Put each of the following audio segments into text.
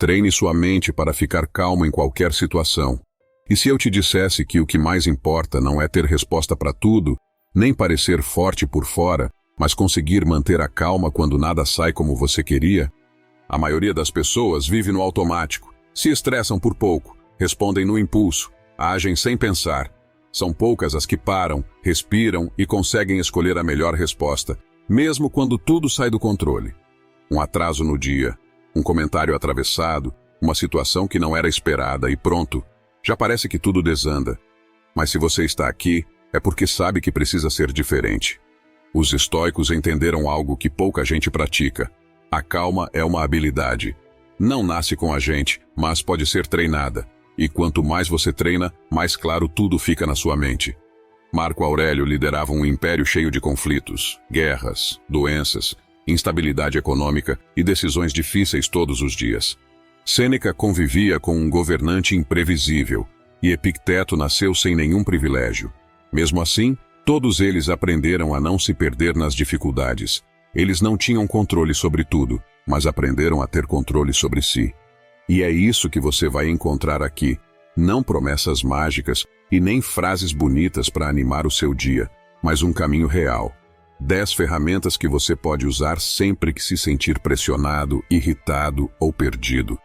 Treine sua mente para ficar calmo em qualquer situação. E se eu te dissesse que o que mais importa não é ter resposta para tudo, nem parecer forte por fora, mas conseguir manter a calma quando nada sai como você queria? A maioria das pessoas vive no automático, se estressam por pouco, respondem no impulso, agem sem pensar. São poucas as que param, respiram e conseguem escolher a melhor resposta, mesmo quando tudo sai do controle. Um atraso no dia, um comentário atravessado, uma situação que não era esperada e pronto, já parece que tudo desanda. Mas se você está aqui, é porque sabe que precisa ser diferente. Os estoicos entenderam algo que pouca gente pratica. A calma é uma habilidade. Não nasce com a gente, mas pode ser treinada. E quanto mais você treina, mais claro tudo fica na sua mente. Marco Aurélio liderava um império cheio de conflitos, guerras, doenças, instabilidade econômica e decisões difíceis todos os dias. Sêneca convivia com um governante imprevisível, e Epicteto nasceu sem nenhum privilégio. Mesmo assim, todos eles aprenderam a não se perder nas dificuldades. Eles não tinham controle sobre tudo, mas aprenderam a ter controle sobre si. E é isso que você vai encontrar aqui, não promessas mágicas e nem frases bonitas para animar o seu dia, mas um caminho real. 10 ferramentas que você pode usar sempre que se sentir pressionado, irritado ou perdido.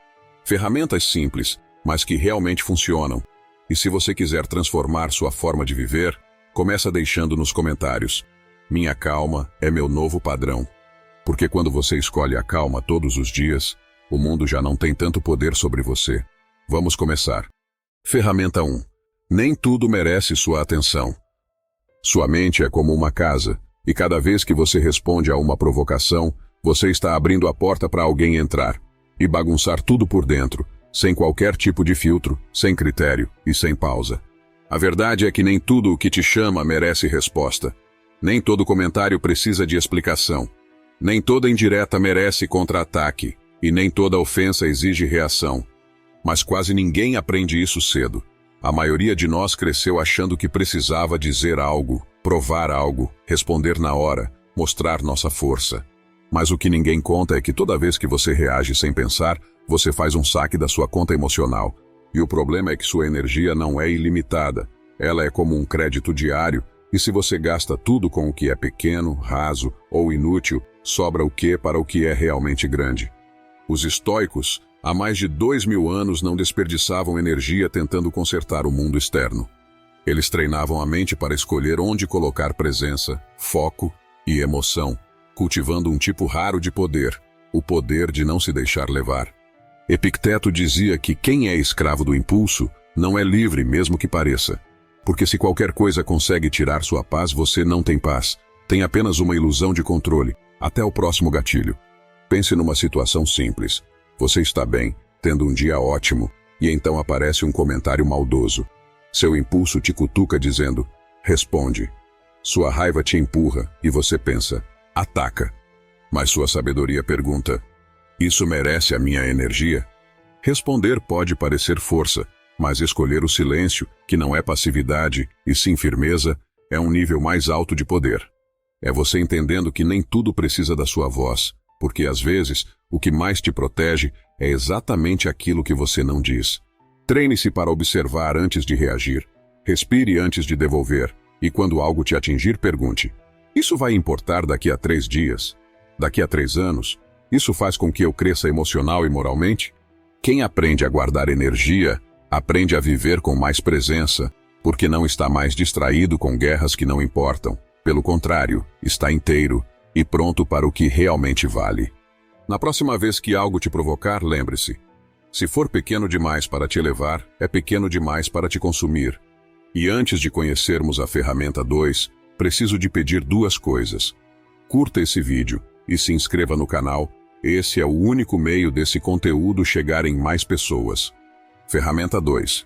Ferramentas simples, mas que realmente funcionam. E se você quiser transformar sua forma de viver, começa deixando nos comentários: minha calma é meu novo padrão. Porque quando você escolhe a calma todos os dias, o mundo já não tem tanto poder sobre você. Vamos começar. Ferramenta 1. Nem tudo merece sua atenção. Sua mente é como uma casa, e cada vez que você responde a uma provocação, você está abrindo a porta para alguém entrar e bagunçar tudo por dentro, sem qualquer tipo de filtro, sem critério e sem pausa. A verdade é que nem tudo o que te chama merece resposta. Nem todo comentário precisa de explicação. Nem toda indireta merece contra-ataque, e nem toda ofensa exige reação. Mas quase ninguém aprende isso cedo. A maioria de nós cresceu achando que precisava dizer algo, provar algo, responder na hora, mostrar nossa força. Mas o que ninguém conta é que toda vez que você reage sem pensar, você faz um saque da sua conta emocional. E o problema é que sua energia não é ilimitada. Ela é como um crédito diário, e se você gasta tudo com o que é pequeno, raso ou inútil, sobra o que para o que é realmente grande. Os estoicos, há mais de 2000 anos, não desperdiçavam energia tentando consertar o mundo externo. Eles treinavam a mente para escolher onde colocar presença, foco e emoção, cultivando um tipo raro de poder, o poder de não se deixar levar. Epicteto dizia que quem é escravo do impulso não é livre, mesmo que pareça. Porque se qualquer coisa consegue tirar sua paz, você não tem paz. Tem apenas uma ilusão de controle, até o próximo gatilho. Pense numa situação simples. Você está bem, tendo um dia ótimo, e então aparece um comentário maldoso. Seu impulso te cutuca dizendo: responde. Sua raiva te empurra e você pensa: ataca. Mas sua sabedoria pergunta: isso merece a minha energia? Responder pode parecer força, mas escolher o silêncio, que não é passividade e sim firmeza, é um nível mais alto de poder. É você entendendo que nem tudo precisa da sua voz, porque às vezes o que mais te protege é exatamente aquilo que você não diz. Treine-se para observar antes de reagir, respire antes de devolver, e quando algo te atingir, pergunte: isso vai importar daqui a 3 dias? Daqui a 3 anos? Isso faz com que eu cresça emocional e moralmente? Quem aprende a guardar energia, aprende a viver com mais presença, porque não está mais distraído com guerras que não importam. Pelo contrário, está inteiro e pronto para o que realmente vale. Na próxima vez que algo te provocar, lembre-se: se for pequeno demais para te elevar, é pequeno demais para te consumir. E antes de conhecermos a ferramenta 2, preciso de pedir 2 coisas. Curta esse vídeo e se inscreva no canal. Esse é o único meio desse conteúdo chegar em mais pessoas. Ferramenta 2.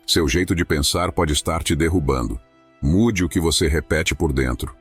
Seu jeito de pensar pode estar te derrubando. Mude o que você repete por dentro.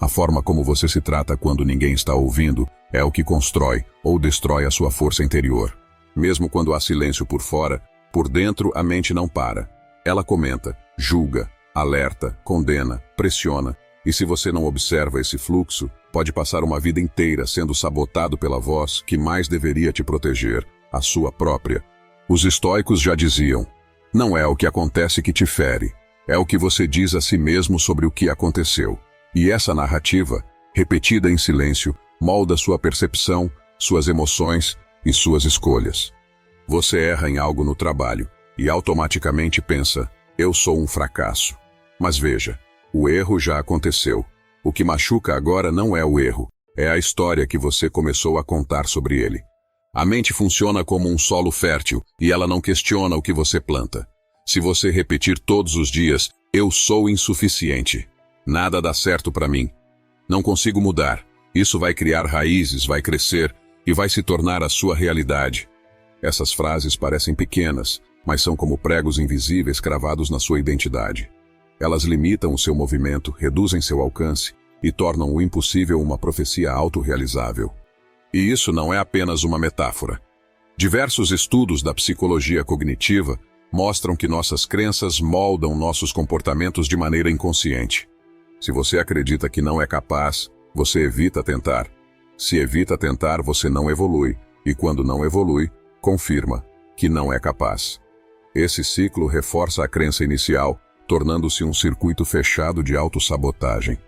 A forma como você se trata quando ninguém está ouvindo é o que constrói ou destrói a sua força interior. Mesmo quando há silêncio por fora, por dentro a mente não para. Ela comenta, julga, alerta, condena, pressiona. E se você não observa esse fluxo, pode passar uma vida inteira sendo sabotado pela voz que mais deveria te proteger, a sua própria. Os estoicos já diziam: não é o que acontece que te fere, é o que você diz a si mesmo sobre o que aconteceu. E essa narrativa, repetida em silêncio, molda sua percepção, suas emoções e suas escolhas. Você erra em algo no trabalho e automaticamente pensa: eu sou um fracasso. Mas veja, o erro já aconteceu. O que machuca agora não é o erro, é a história que você começou a contar sobre ele. A mente funciona como um solo fértil e ela não questiona o que você planta. Se você repetir todos os dias: eu sou insuficiente, nada dá certo para mim, não consigo mudar, isso vai criar raízes, vai crescer e vai se tornar a sua realidade. Essas frases parecem pequenas, mas são como pregos invisíveis cravados na sua identidade. Elas limitam o seu movimento, reduzem seu alcance e tornam o impossível uma profecia autorrealizável. E isso não é apenas uma metáfora. Diversos estudos da psicologia cognitiva mostram que nossas crenças moldam nossos comportamentos de maneira inconsciente. Se você acredita que não é capaz, você evita tentar. Se evita tentar, você não evolui. E quando não evolui, confirma que não é capaz. Esse ciclo reforça a crença inicial, tornando-se um circuito fechado de autossabotagem.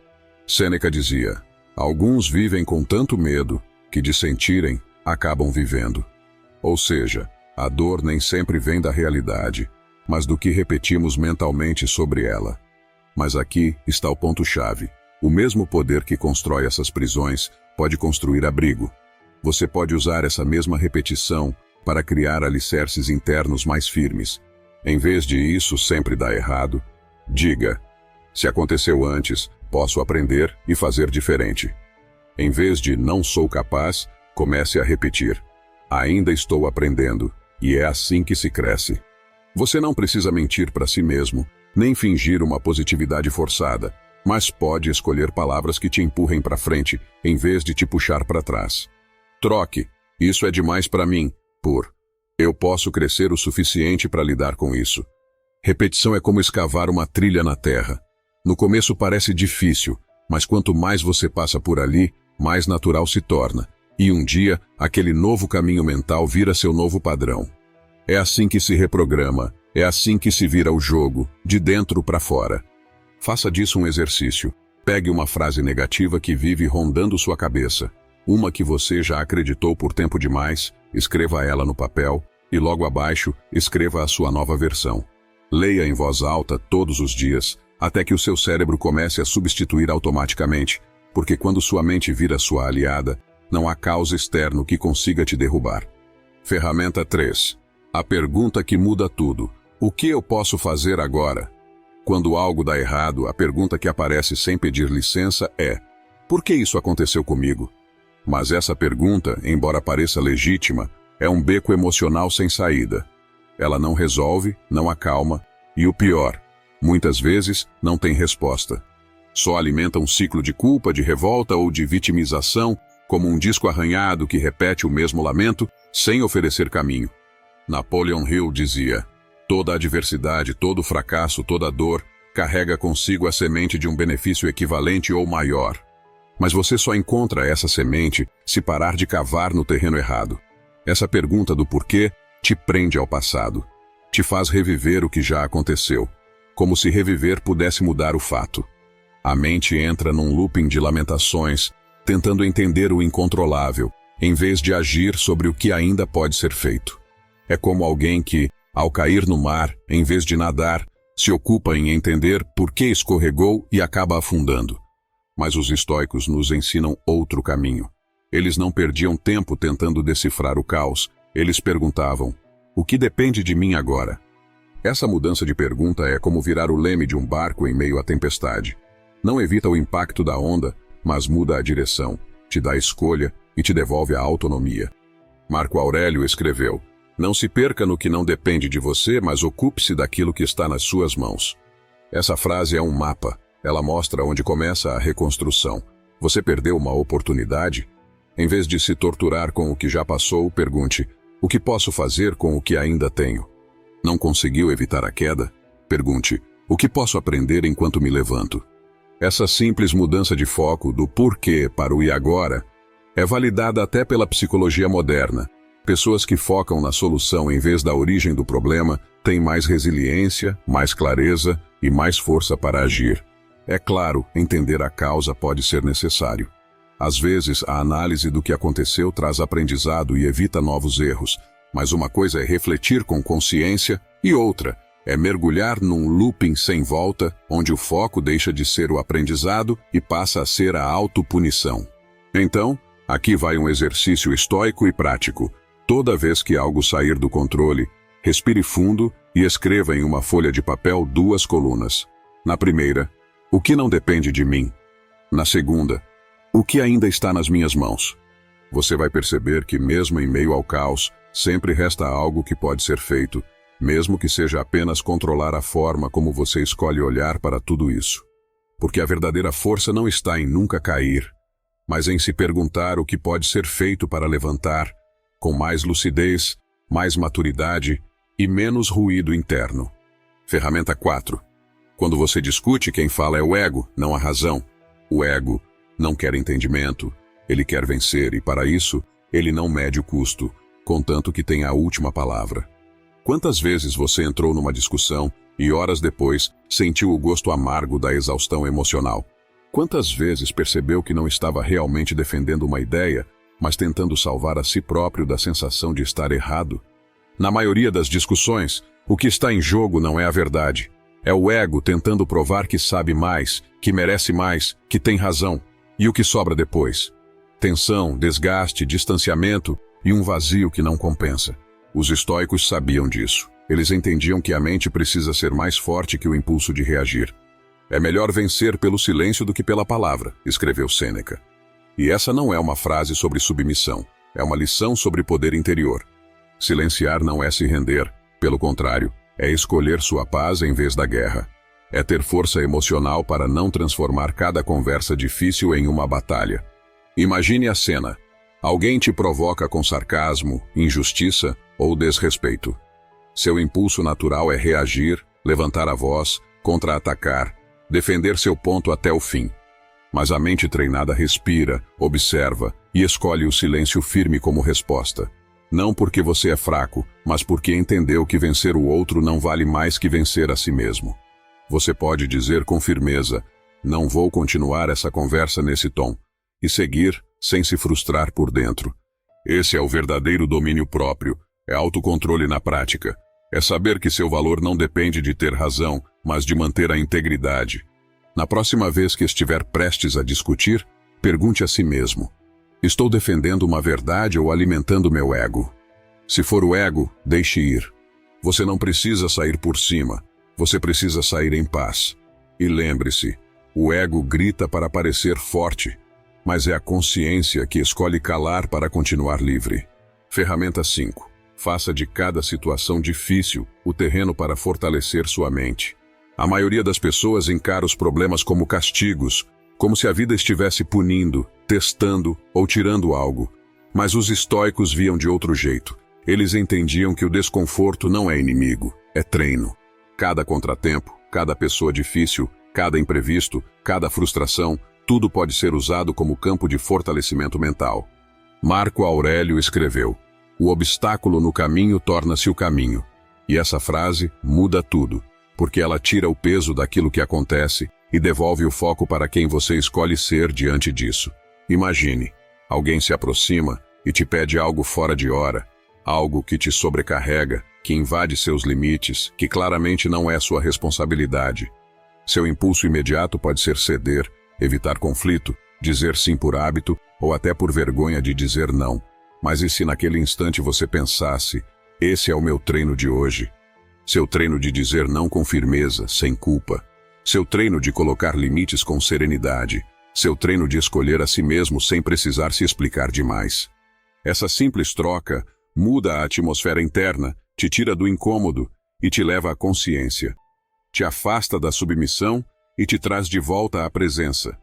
Sêneca dizia: alguns vivem com tanto medo que de sentirem, acabam vivendo. Ou seja, a dor nem sempre vem da realidade, mas do que repetimos mentalmente sobre ela. Mas aqui está o ponto-chave. O mesmo poder que constrói essas prisões pode construir abrigo. Você pode usar essa mesma repetição para criar alicerces internos mais firmes. Em vez de isso sempre dar errado, diga: se aconteceu antes, posso aprender e fazer diferente. Em vez de não sou capaz, comece a repetir: ainda estou aprendendo, e é assim que se cresce. Você não precisa mentir para si mesmo, nem fingir uma positividade forçada, mas pode escolher palavras que te empurrem para frente, em vez de te puxar para trás. Troque: isso é demais para mim, por eu posso crescer o suficiente para lidar com isso. Repetição é como escavar uma trilha na terra. No começo parece difícil, mas quanto mais você passa por ali, mais natural se torna. E um dia, aquele novo caminho mental vira seu novo padrão. É assim que se reprograma, é assim que se vira o jogo, de dentro para fora. Faça disso um exercício. Pegue uma frase negativa que vive rondando sua cabeça, uma que você já acreditou por tempo demais, escreva ela no papel e logo abaixo escreva a sua nova versão. Leia em voz alta todos os dias, até que o seu cérebro comece a substituir automaticamente, porque quando sua mente vira sua aliada, não há causa externa que consiga te derrubar. Ferramenta 3. A pergunta que muda tudo. O que eu posso fazer agora? Quando algo dá errado, a pergunta que aparece sem pedir licença é: por que isso aconteceu comigo? Mas essa pergunta, embora pareça legítima, é um beco emocional sem saída. Ela não resolve, não acalma, e o pior, muitas vezes não tem resposta. Só alimenta um ciclo de culpa, de revolta ou de vitimização, como um disco arranhado que repete o mesmo lamento, sem oferecer caminho. Napoleon Hill dizia: toda adversidade, todo fracasso, toda dor, carrega consigo a semente de um benefício equivalente ou maior. Mas você só encontra essa semente se parar de cavar no terreno errado. Essa pergunta do porquê te prende ao passado. Te faz reviver o que já aconteceu, como se reviver pudesse mudar o fato. A mente entra num looping de lamentações, tentando entender o incontrolável, em vez de agir sobre o que ainda pode ser feito. É como alguém que, ao cair no mar, em vez de nadar, se ocupa em entender por que escorregou e acaba afundando. Mas os estoicos nos ensinam outro caminho. Eles não perdiam tempo tentando decifrar o caos. Eles perguntavam: o que depende de mim agora? Essa mudança de pergunta é como virar o leme de um barco em meio à tempestade. Não evita o impacto da onda, mas muda a direção, te dá escolha e te devolve a autonomia. Marco Aurélio escreveu: não se perca no que não depende de você, mas ocupe-se daquilo que está nas suas mãos. Essa frase é um mapa. Ela mostra onde começa a reconstrução. Você perdeu uma oportunidade? Em vez de se torturar com o que já passou, pergunte: o que posso fazer com o que ainda tenho? Não conseguiu evitar a queda? Pergunte: o que posso aprender enquanto me levanto? Essa simples mudança de foco do porquê para o e agora é validada até pela psicologia moderna. Pessoas que focam na solução em vez da origem do problema têm mais resiliência, mais clareza e mais força para agir. É claro, entender a causa pode ser necessário. Às vezes, a análise do que aconteceu traz aprendizado e evita novos erros, mas uma coisa é refletir com consciência e outra é mergulhar num looping sem volta, onde o foco deixa de ser o aprendizado e passa a ser a autopunição. Então, aqui vai um exercício estoico e prático. Toda vez que algo sair do controle, respire fundo e escreva em uma folha de papel 2 colunas. Na primeira, o que não depende de mim. Na segunda, o que ainda está nas minhas mãos. Você vai perceber que mesmo em meio ao caos, sempre resta algo que pode ser feito, mesmo que seja apenas controlar a forma como você escolhe olhar para tudo isso. Porque a verdadeira força não está em nunca cair, mas em se perguntar o que pode ser feito para levantar, com mais lucidez, mais maturidade e menos ruído interno. Ferramenta 4. Quando você discute, quem fala é o ego, não a razão. O ego não quer entendimento, ele quer vencer e, para isso, ele não mede o custo, contanto que tenha a última palavra. Quantas vezes você entrou numa discussão e, horas depois, sentiu o gosto amargo da exaustão emocional? Quantas vezes percebeu que não estava realmente defendendo uma ideia, mas tentando salvar a si próprio da sensação de estar errado? Na maioria das discussões, o que está em jogo não é a verdade. É o ego tentando provar que sabe mais, que merece mais, que tem razão. E o que sobra depois? Tensão, desgaste, distanciamento e um vazio que não compensa. Os estoicos sabiam disso. Eles entendiam que a mente precisa ser mais forte que o impulso de reagir. É melhor vencer pelo silêncio do que pela palavra, escreveu Sêneca. E essa não é uma frase sobre submissão, é uma lição sobre poder interior. Silenciar não é se render, pelo contrário, é escolher sua paz em vez da guerra. É ter força emocional para não transformar cada conversa difícil em uma batalha. Imagine a cena. Alguém te provoca com sarcasmo, injustiça ou desrespeito. Seu impulso natural é reagir, levantar a voz, contra-atacar, defender seu ponto até o fim. Mas a mente treinada respira, observa e escolhe o silêncio firme como resposta. Não porque você é fraco, mas porque entendeu que vencer o outro não vale mais que vencer a si mesmo. Você pode dizer com firmeza, não vou continuar essa conversa nesse tom, e seguir sem se frustrar por dentro. Esse é o verdadeiro domínio próprio, é autocontrole na prática. É saber que seu valor não depende de ter razão, mas de manter a integridade. Na próxima vez que estiver prestes a discutir, pergunte a si mesmo: estou defendendo uma verdade ou alimentando meu ego? Se for o ego, deixe ir. Você não precisa sair por cima, você precisa sair em paz. E lembre-se, o ego grita para parecer forte, mas é a consciência que escolhe calar para continuar livre. Ferramenta 5. Faça de cada situação difícil o terreno para fortalecer sua mente. A maioria das pessoas encara os problemas como castigos, como se a vida estivesse punindo, testando ou tirando algo. Mas os estoicos viam de outro jeito. Eles entendiam que o desconforto não é inimigo, é treino. Cada contratempo, cada pessoa difícil, cada imprevisto, cada frustração, tudo pode ser usado como campo de fortalecimento mental. Marco Aurélio escreveu: o obstáculo no caminho torna-se o caminho. E essa frase muda tudo, porque ela tira o peso daquilo que acontece e devolve o foco para quem você escolhe ser diante disso. Imagine, alguém se aproxima e te pede algo fora de hora, algo que te sobrecarrega, que invade seus limites, que claramente não é sua responsabilidade. Seu impulso imediato pode ser ceder, evitar conflito, dizer sim por hábito ou até por vergonha de dizer não. Mas e se naquele instante você pensasse, esse é o meu treino de hoje? Seu treino de dizer não com firmeza, sem culpa. Seu treino de colocar limites com serenidade. Seu treino de escolher a si mesmo sem precisar se explicar demais. Essa simples troca muda a atmosfera interna, te tira do incômodo e te leva à consciência. Te afasta da submissão e te traz de volta à presença.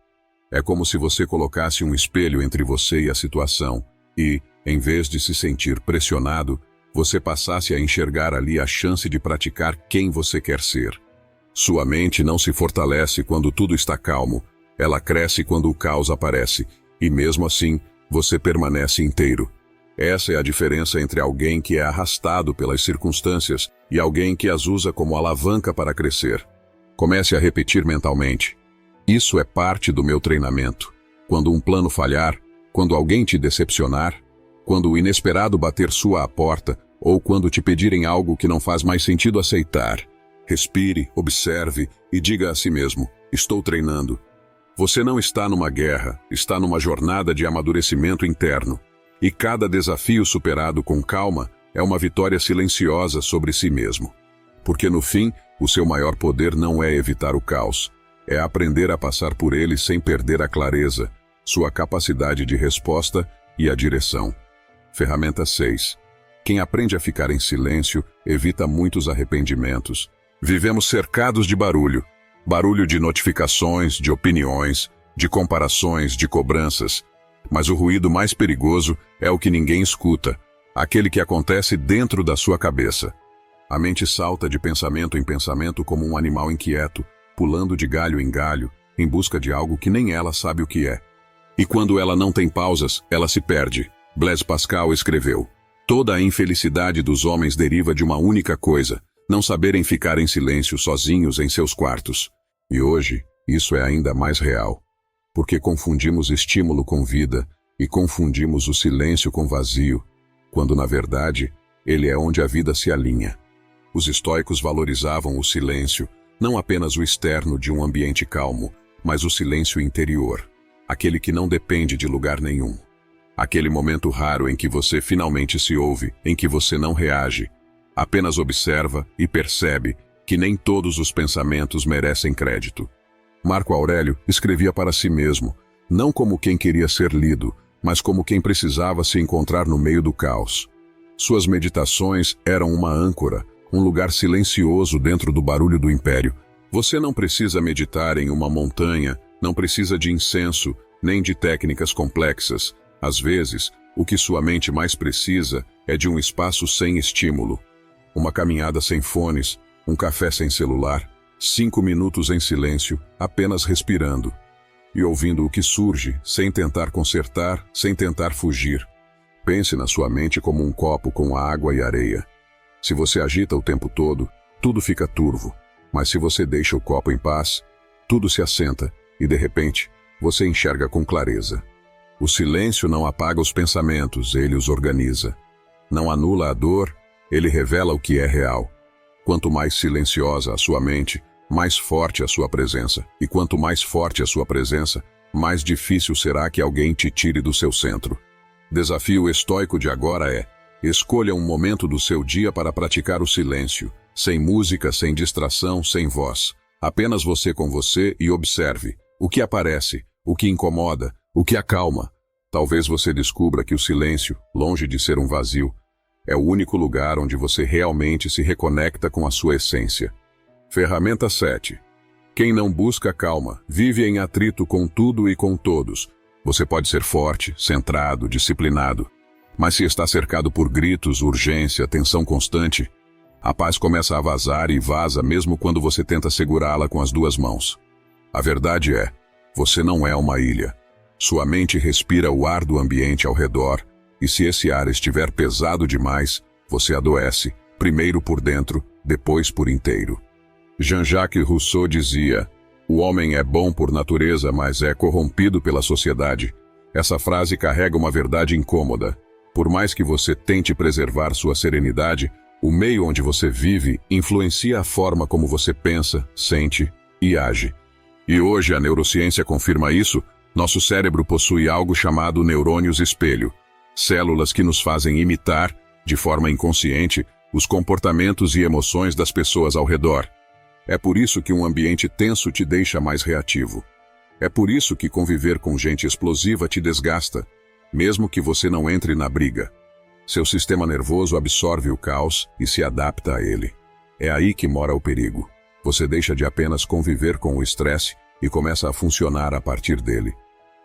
É como se você colocasse um espelho entre você e a situação e, em vez de se sentir pressionado, você passasse a enxergar ali a chance de praticar quem você quer ser. Sua mente não se fortalece quando tudo está calmo, ela cresce quando o caos aparece, e mesmo assim, você permanece inteiro. Essa é a diferença entre alguém que é arrastado pelas circunstâncias e alguém que as usa como alavanca para crescer. Comece a repetir mentalmente: isso é parte do meu treinamento. Quando um plano falhar, quando alguém te decepcionar, quando o inesperado bater sua porta ou quando te pedirem algo que não faz mais sentido aceitar, respire, observe e diga a si mesmo: estou treinando. Você não está numa guerra, está numa jornada de amadurecimento interno. E cada desafio superado com calma é uma vitória silenciosa sobre si mesmo. Porque no fim, o seu maior poder não é evitar o caos, é aprender a passar por ele sem perder a clareza, sua capacidade de resposta e a direção. Ferramenta 6. Quem aprende a ficar em silêncio evita muitos arrependimentos. Vivemos cercados de barulho. Barulho de notificações, de opiniões, de comparações, de cobranças. Mas o ruído mais perigoso é o que ninguém escuta, aquele que acontece dentro da sua cabeça. A mente salta de pensamento em pensamento como um animal inquieto, pulando de galho em galho, em busca de algo que nem ela sabe o que é. E quando ela não tem pausas, ela se perde. Blaise Pascal escreveu: toda a infelicidade dos homens deriva de uma única coisa: não saberem ficar em silêncio sozinhos em seus quartos. E hoje, isso é ainda mais real. Porque confundimos estímulo com vida e confundimos o silêncio com vazio, quando na verdade ele é onde a vida se alinha. Os estoicos valorizavam o silêncio, não apenas o externo de um ambiente calmo, mas o silêncio interior, aquele que não depende de lugar nenhum. Aquele momento raro em que você finalmente se ouve, em que você não reage, apenas observa e percebe que nem todos os pensamentos merecem crédito. Marco Aurélio escrevia para si mesmo, não como quem queria ser lido, mas como quem precisava se encontrar no meio do caos. Suas meditações eram uma âncora, um lugar silencioso dentro do barulho do império. Você não precisa meditar em uma montanha, não precisa de incenso, nem de técnicas complexas. Às vezes, o que sua mente mais precisa é de um espaço sem estímulo. Uma caminhada sem fones, um café sem celular, 5 minutos em silêncio, apenas respirando. E ouvindo o que surge, sem tentar consertar, sem tentar fugir. Pense na sua mente como um copo com água e areia. Se você agita o tempo todo, tudo fica turvo. Mas se você deixa o copo em paz, tudo se assenta e, de repente, você enxerga com clareza. O silêncio não apaga os pensamentos, ele os organiza. Não anula a dor, ele revela o que é real. Quanto mais silenciosa a sua mente, mais forte a sua presença. E quanto mais forte a sua presença, mais difícil será que alguém te tire do seu centro. Desafio estoico de agora é: escolha um momento do seu dia para praticar o silêncio, sem música, sem distração, sem voz. Apenas você com você e observe o que aparece, o que incomoda, o que acalma. Talvez você descubra que o silêncio, longe de ser um vazio, é o único lugar onde você realmente se reconecta com a sua essência. Ferramenta 7. Quem não busca calma, vive em atrito com tudo e com todos. Você pode ser forte, centrado, disciplinado. Mas se está cercado por gritos, urgência, tensão constante, a paz começa a vazar e vaza mesmo quando você tenta segurá-la com as 2 mãos. A verdade é, você não é uma ilha. Sua mente respira o ar do ambiente ao redor, e se esse ar estiver pesado demais, você adoece, primeiro por dentro, depois por inteiro. Jean-Jacques Rousseau dizia: o homem é bom por natureza, mas é corrompido pela sociedade. Essa frase carrega uma verdade incômoda. Por mais que você tente preservar sua serenidade, o meio onde você vive influencia a forma como você pensa, sente e age. E hoje a neurociência confirma isso. Nosso cérebro possui algo chamado neurônios espelho, células que nos fazem imitar, de forma inconsciente, os comportamentos e emoções das pessoas ao redor. É por isso que um ambiente tenso te deixa mais reativo. É por isso que conviver com gente explosiva te desgasta, mesmo que você não entre na briga. Seu sistema nervoso absorve o caos e se adapta a ele. É aí que mora o perigo. Você deixa de apenas conviver com o estresse e começa a funcionar a partir dele.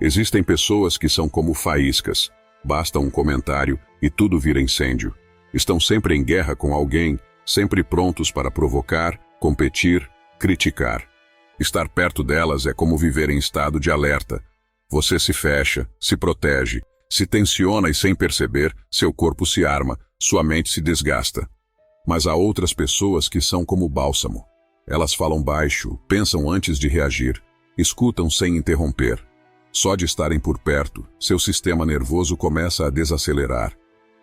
Existem pessoas que são como faíscas. Basta um comentário e tudo vira incêndio. Estão sempre em guerra com alguém, sempre prontos para provocar, competir, criticar. Estar perto delas é como viver em estado de alerta. Você se fecha, se protege, Se tensiona e sem perceber, seu corpo se arma, sua mente se desgasta. Mas há outras pessoas que são como bálsamo. Elas falam baixo, pensam antes de reagir, escutam sem interromper. Só de estarem por perto, seu sistema nervoso começa a desacelerar.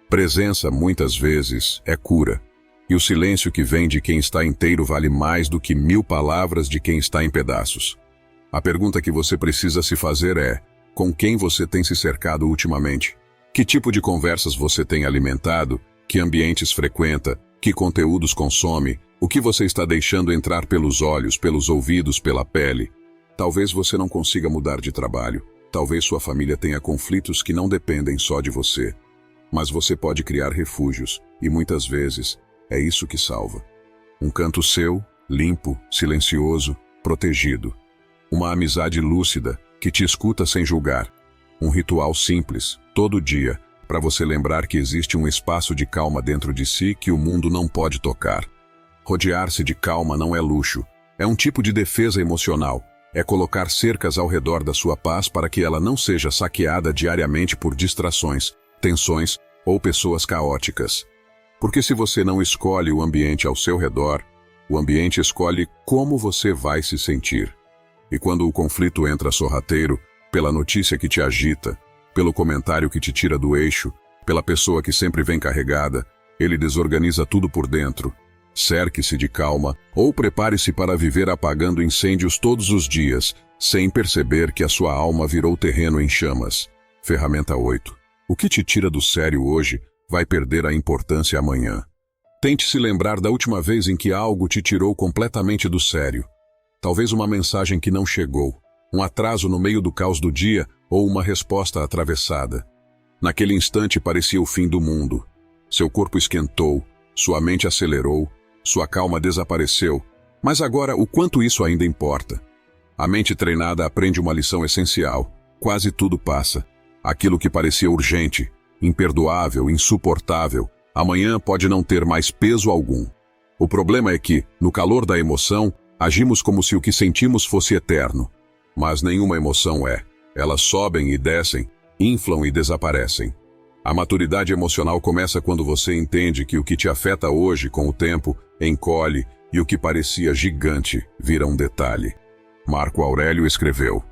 Presença, muitas vezes, é cura. E o silêncio que vem de quem está inteiro vale mais do que 1000 palavras de quem está em pedaços. A pergunta que você precisa se fazer é: com quem você tem se cercado ultimamente? Que tipo de conversas você tem alimentado? Que ambientes frequenta? Que conteúdos consome? O que você está deixando entrar pelos olhos, pelos ouvidos, pela pele? Talvez você não consiga mudar de trabalho. Talvez sua família tenha conflitos que não dependem só de você. Mas você pode criar refúgios, e muitas vezes é isso que salva. Um canto seu, limpo, silencioso, protegido. Uma amizade lúcida, que te escuta sem julgar. Um ritual simples, todo dia, para você lembrar que existe um espaço de calma dentro de si que o mundo não pode tocar. Rodear-se de calma não é luxo, é um tipo de defesa emocional. É colocar cercas ao redor da sua paz para que ela não seja saqueada diariamente por distrações, tensões ou pessoas caóticas. Porque se você não escolhe o ambiente ao seu redor, o ambiente escolhe como você vai se sentir. E quando o conflito entra sorrateiro, pela notícia que te agita, pelo comentário que te tira do eixo, pela pessoa que sempre vem carregada, ele desorganiza tudo por dentro. Cerque-se de calma ou prepare-se para viver apagando incêndios todos os dias, sem perceber que a sua alma virou terreno em chamas. Ferramenta 8. O que te tira do sério hoje vai perder a importância amanhã. Tente se lembrar da última vez em que algo te tirou completamente do sério. Talvez uma mensagem que não chegou, um atraso no meio do caos do dia ou uma resposta atravessada. Naquele instante parecia o fim do mundo. Seu corpo esquentou, sua mente acelerou, sua calma desapareceu. Mas agora, o quanto isso ainda importa? A mente treinada aprende uma lição essencial. Quase tudo passa. Aquilo que parecia urgente, imperdoável, insuportável, amanhã pode não ter mais peso algum. O problema é que, no calor da emoção, agimos como se o que sentimos fosse eterno. Mas nenhuma emoção é. Elas sobem e descem, inflam e desaparecem. A maturidade emocional começa quando você entende que o que te afeta hoje, com o tempo, encolhe e o que parecia gigante vira um detalhe. Marco Aurélio escreveu: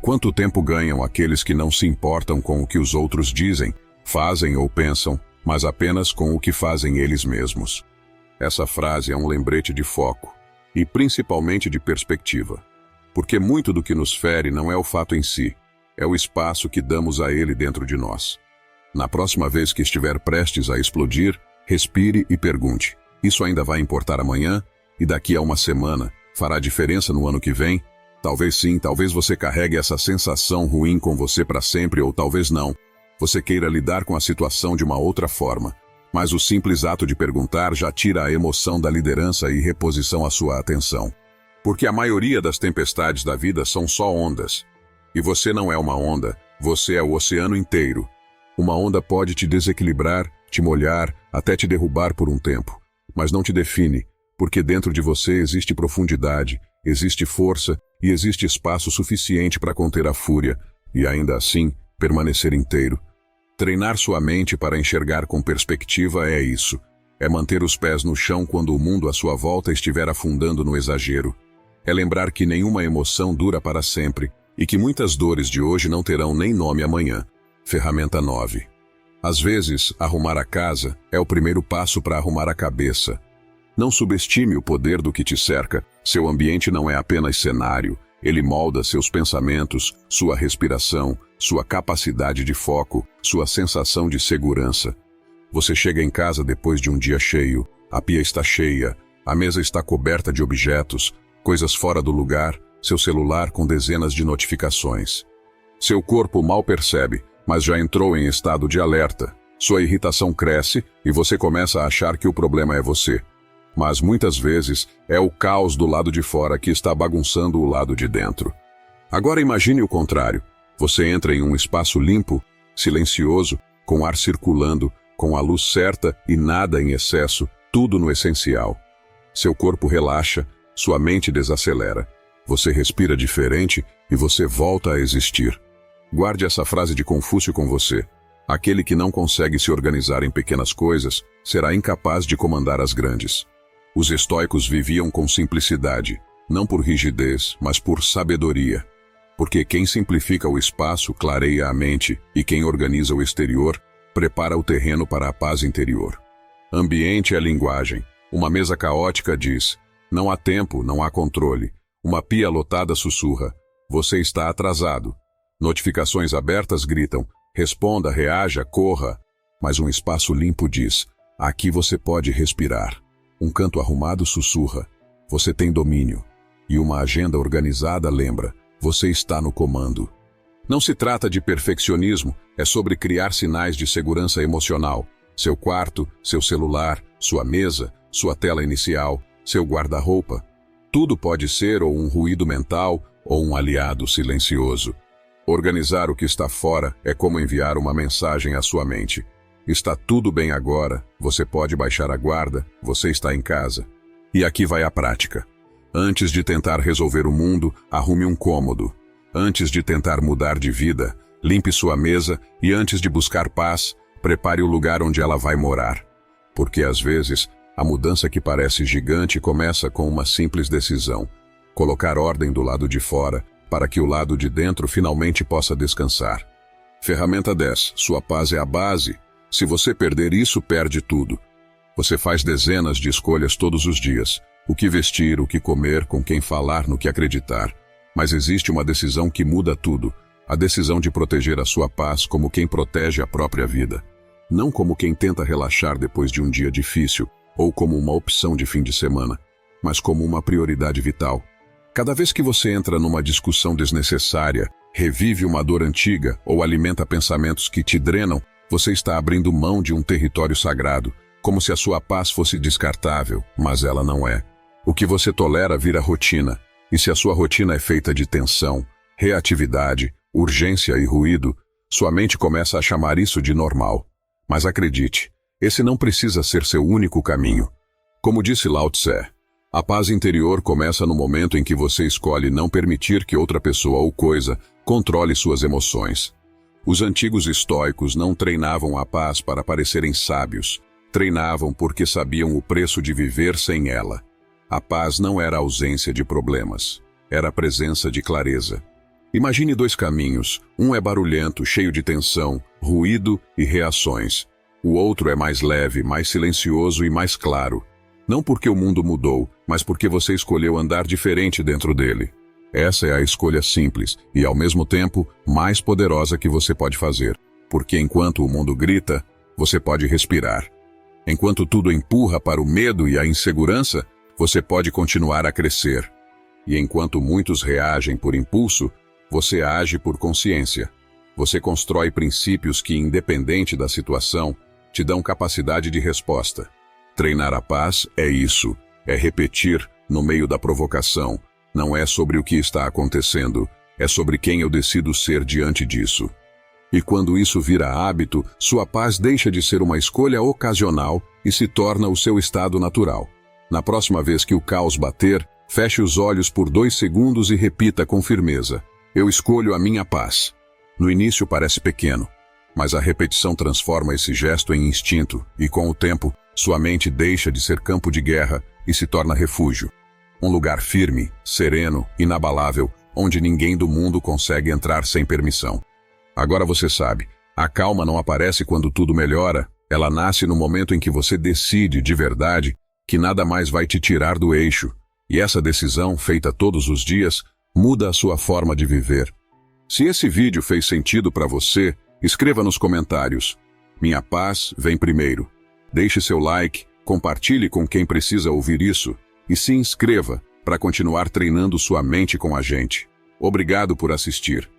quanto tempo ganham aqueles que não se importam com o que os outros dizem, fazem ou pensam, mas apenas com o que fazem eles mesmos? Essa frase é um lembrete de foco, e principalmente de perspectiva. Porque muito do que nos fere não é o fato em si, é o espaço que damos a ele dentro de nós. Na próxima vez que estiver prestes a explodir, respire e pergunte: isso ainda vai importar amanhã? E daqui a uma semana? Fará diferença no ano que vem? Talvez sim, talvez você carregue essa sensação ruim com você para sempre, ou talvez não. Você queira lidar com a situação de uma outra forma. Mas o simples ato de perguntar já tira a emoção da liderança e reposição à sua atenção. Porque a maioria das tempestades da vida são só ondas. E você não é uma onda, você é o oceano inteiro. Uma onda pode te desequilibrar, te molhar, até te derrubar por um tempo. Mas não te define, porque dentro de você existe profundidade, existe força e existe espaço suficiente para conter a fúria e ainda assim permanecer inteiro. Treinar sua mente para enxergar com perspectiva é isso. É manter os pés no chão quando o mundo à sua volta estiver afundando no exagero. É lembrar que nenhuma emoção dura para sempre e que muitas dores de hoje não terão nem nome amanhã. Ferramenta 9. Às vezes, arrumar a casa é o primeiro passo para arrumar a cabeça. Não subestime o poder do que te cerca. Seu ambiente não é apenas cenário. Ele molda seus pensamentos, sua respiração, sua capacidade de foco, sua sensação de segurança. Você chega em casa depois de um dia cheio, a pia está cheia, a mesa está coberta de objetos, coisas fora do lugar, seu celular com dezenas de notificações. Seu corpo mal percebe, mas já entrou em estado de alerta. Sua irritação cresce e você começa a achar que o problema é você. Mas muitas vezes é o caos do lado de fora que está bagunçando o lado de dentro. Agora imagine o contrário. Você entra em um espaço limpo, silencioso, com ar circulando, com a luz certa e nada em excesso, tudo no essencial. Seu corpo relaxa, sua mente desacelera. Você respira diferente e você volta a existir. Guarde essa frase de Confúcio com você. Aquele que não consegue se organizar em pequenas coisas será incapaz de comandar as grandes. Os estoicos viviam com simplicidade, não por rigidez, mas por sabedoria. Porque quem simplifica o espaço clareia a mente e quem organiza o exterior prepara o terreno para a paz interior. Ambiente é linguagem. Uma mesa caótica diz: não há tempo, não há controle. Uma pia lotada sussurra: você está atrasado. Notificações abertas gritam: responda, reaja, corra. Mas um espaço limpo diz: aqui você pode respirar. Um canto arrumado sussurra: você tem domínio. E uma agenda organizada lembra: você está no comando. Não se trata de perfeccionismo, é sobre criar sinais de segurança emocional. Seu quarto, seu celular, sua mesa, sua tela inicial, seu guarda-roupa. Tudo pode ser ou um ruído mental ou um aliado silencioso. Organizar o que está fora é como enviar uma mensagem à sua mente. Está tudo bem agora, você pode baixar a guarda, você está em casa. E aqui vai a prática. Antes de tentar resolver o mundo, arrume um cômodo. Antes de tentar mudar de vida, limpe sua mesa e antes de buscar paz, prepare o lugar onde ela vai morar. Porque às vezes, a mudança que parece gigante começa com uma simples decisão: colocar ordem do lado de fora, para que o lado de dentro finalmente possa descansar. Ferramenta 10. Sua paz é a base. Se você perder isso, perde tudo. Você faz dezenas de escolhas todos os dias. O que vestir, o que comer, com quem falar, no que acreditar. Mas existe uma decisão que muda tudo. A decisão de proteger a sua paz como quem protege a própria vida. Não como quem tenta relaxar depois de um dia difícil, ou como uma opção de fim de semana, mas como uma prioridade vital. Cada vez que você entra numa discussão desnecessária, revive uma dor antiga ou alimenta pensamentos que te drenam, você está abrindo mão de um território sagrado, como se a sua paz fosse descartável, mas ela não é. O que você tolera vira rotina, e se a sua rotina é feita de tensão, reatividade, urgência e ruído, sua mente começa a chamar isso de normal. Mas acredite, esse não precisa ser seu único caminho. Como disse Lao Tse, a paz interior começa no momento em que você escolhe não permitir que outra pessoa ou coisa controle suas emoções. Os antigos estoicos não treinavam a paz para parecerem sábios, treinavam porque sabiam o preço de viver sem ela. A paz não era a ausência de problemas, era a presença de clareza. Imagine dois caminhos, um é barulhento, cheio de tensão, ruído e reações. O outro é mais leve, mais silencioso e mais claro. Não porque o mundo mudou, mas porque você escolheu andar diferente dentro dele. Essa é a escolha simples e, ao mesmo tempo, mais poderosa que você pode fazer. Porque enquanto o mundo grita, você pode respirar. Enquanto tudo empurra para o medo e a insegurança, você pode continuar a crescer. E enquanto muitos reagem por impulso, você age por consciência. Você constrói princípios que, independente da situação, te dão capacidade de resposta. Treinar a paz é isso, é repetir no meio da provocação. Não é sobre o que está acontecendo, é sobre quem eu decido ser diante disso. E quando isso vira hábito, sua paz deixa de ser uma escolha ocasional e se torna o seu estado natural. Na próxima vez que o caos bater, feche os olhos por 2 segundos e repita com firmeza: eu escolho a minha paz. No início parece pequeno, mas a repetição transforma esse gesto em instinto e, com o tempo, sua mente deixa de ser campo de guerra e se torna refúgio. Um lugar firme, sereno, inabalável, onde ninguém do mundo consegue entrar sem permissão. Agora você sabe, a calma não aparece quando tudo melhora, ela nasce no momento em que você decide, de verdade, que nada mais vai te tirar do eixo. E essa decisão, feita todos os dias, muda a sua forma de viver. Se esse vídeo fez sentido para você, escreva nos comentários: minha paz vem primeiro. Deixe seu like, compartilhe com quem precisa ouvir isso e se inscreva para continuar treinando sua mente com a gente. Obrigado por assistir.